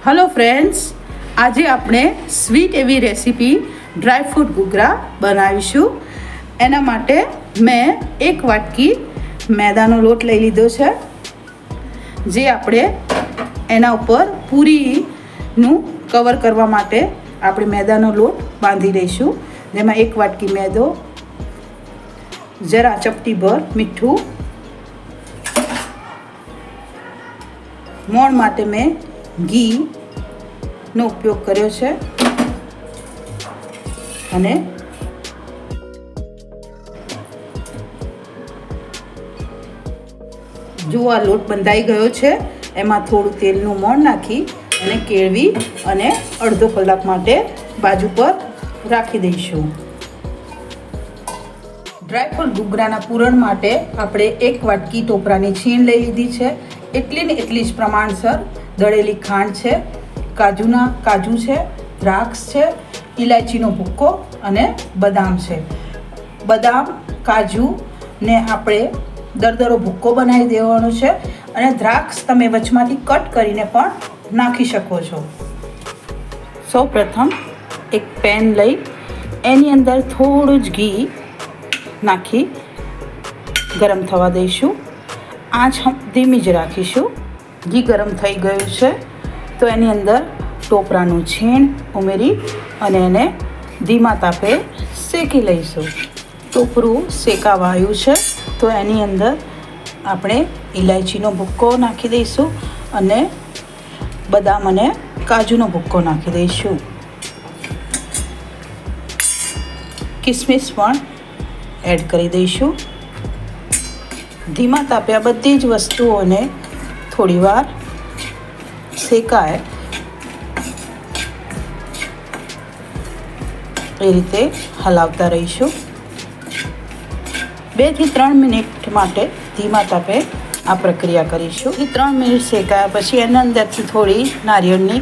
Hello friends, आज આપણે sweet એવી રેસીપી ડ્રાય ફ્રૂટ ઘૂઘરા બનાવીશું। એના માટે મેં એક વાટકી મેદાનો લોટ લઈ લીધો છે, જે આપણે એના ઉપર પૂરીનું કવર કરવા માટે આપણે મેદાનો લોટ બાંધી લઈશું। જેમાં એક વાટકી મેદો, જરા ચપટી ભર મીઠું, મોણ માટે મેં ઘી નો ઉપયોગ કર્યો છે અને જો આ લોટ બંધાઈ ગયો છે, એમાં થોડું તેલનું મોણ નાખી અને કેળવી અને અડધો કલાક માટે બાજુ પર રાખી દઈશું। ડ્રાયફ્રૂટ ઘૂઘરાના પૂરણ માટે આપણે એક વાટકી ટોપરાની છીણ લઈ લીધી છે। એટલી ને એટલી જ પ્રમાણસર દળેલી ખાંડ છે, કાજુ છે, દ્રાક્ષ છે, ઇલાયચીનો ભૂક્કો અને બદામ છે। બદામ કાજુને આપણે દરદરો ભૂક્કો બનાવી દેવાનો છે અને દ્રાક્ષ તમે વચમાંથી કટ કરીને પણ નાખી શકો છો। સૌપ્રથમ એક પેન લઈ એની અંદર થોડું જ ઘી નાખી ગરમ થવા દઈશું। આંચ ધીમી જ રાખીશું। ઘી ગરમ થઈ ગયું છે તો એની અંદર ટોપરાનું છીણ ઉમેરી અને એને ધીમા તાપે શેકી લઈશું। ટોપરું શેકાવાયું છે તો એની અંદર આપણે ઇલાયચીનો ભૂક્કો નાખી દઈશું અને બદામ અને કાજુનો ભૂક્કો નાખી દઈશું। કિસમિસ પણ એડ કરી દઈશું। ધીમા તાપે આ બધી જ વસ્તુઓને થોડીવાર શેકાય એ રીતે હલાવતા રહીશું। 2 થી 3 મિનિટ માટે ધીમા તાપે આ પ્રક્રિયા કરીશું। 3 મિનિટ શેકાયા પછી એના અંદરથી થોડી નારિયેળની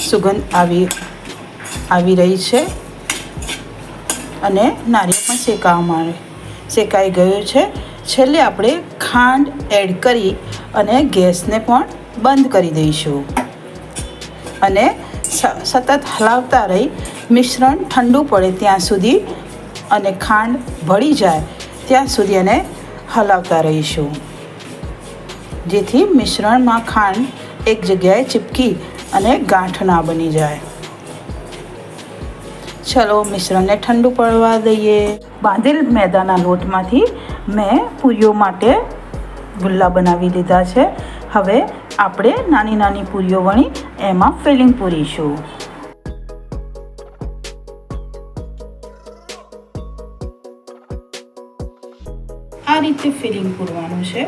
સુગંધ આવી રહી છે અને નારિયેળ પણ શેકાઈ ગયું છે। છેલ્લે આપણે ખાંડ એડ કરી અને ગેસને પણ બંધ કરી દઈશું અને સતત હલાવતા રહી મિશ્રણ ઠંડુ પડે ત્યાં સુધી અને ખાંડ ભળી જાય ત્યાં સુધી એને હલાવતા રહીશું, જેથી મિશ્રણમાં ખાંડ એક જગ્યાએ ચીપકી અને ગાંઠ ના બની જાય। ચલો મિશ્રણને ઠંડુ પડવા દઈએ। બાંધેલ મેદાના લોટમાંથી મેં પૂરીઓ માટે ગુલ્લા બનાવી લીધા છે। હવે આપણે નાની નાની પૂરીઓ વણી એમાં ફિલિંગ પૂરીશું। આ રીતે ફિલિંગ પૂરવાનું છે।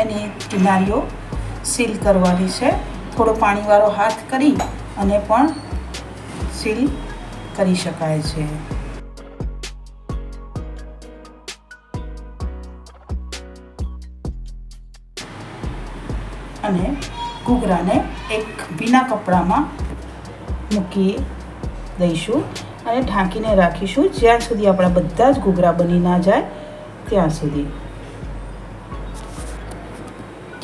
એની કિનારીઓ સીલ કરવાની છે। થોડો પાણીવાળો હાથ કરી અને પણ સીલ કરી શકાય છે। અને ઘૂઘરાને એક ભીના કપડામાં મૂકી દઈશું અને ઢાંકીને રાખીશું જ્યાં સુધી આપણા બધા જ ઘૂઘરા બની ના જાય ત્યાં સુધી,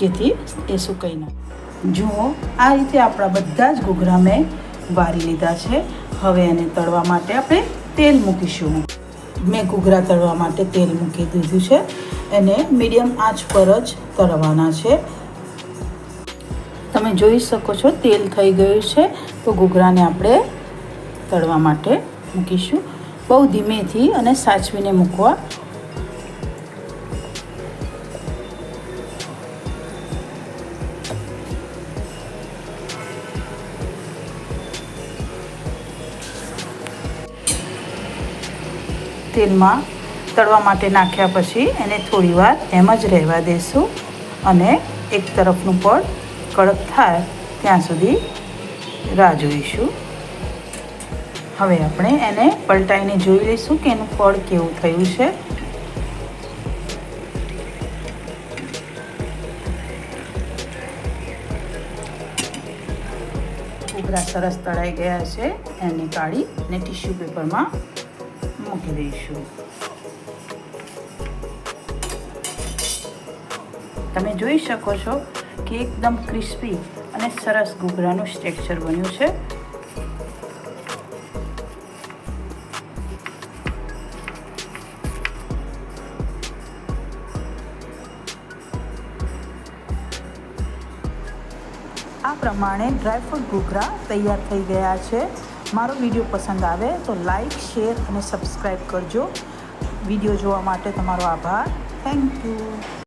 જેથી એ સુકાઈ ના। જુઓ, આ રીતે આપણા બધા જ ઘૂઘરા મેં વારી લીધા છે। હવે એને તળવા માટે આપણે તેલ મૂકીશું। મેં ઘૂઘરા તળવા માટે તેલ મૂકી દીધું છે। એને મીડિયમ આંચ પર જ તળવાના છે। તમે જોઈ શકો છો તેલ થઈ ગયું છે તો ઘૂઘરાને આપણે તળવા માટે મૂકીશું। બહુ ધીમેથી અને સાચવીને મૂકવા। તેલમાં તળવા માટે નાખ્યા પછી એને થોડીવાર એમ જ રહેવા દેશું અને એક તરફનું પડ કડક થાય ત્યાં સુધી રાહ જોઈશું। હવે આપણે એને પલટાઈને જોઈ લઈશું કે એનું પડ કેવું થયું છે। ઘૂઘરા સરસ તળાઈ ગયા છે એને કાઢી અને ટીશ્યુ પેપરમાં મૂકી દઈશું. તમે જોઈ શકો છો કે એકદમ ક્રિસ્પી અને સરસ ઘૂઘરાનું ટેક્સચર બન્યું છે. આ પ્રમાણે ડ્રાયફ્રૂટ ઘૂઘરા તૈયાર થઈ ગયા છે. મારો વિડીયો પસંદ આવે તો લાઈક, શેર અને સબસ્ક્રાઈબ કરજો. વિડીયો જોવા માટે તમારો આભાર. Thank you.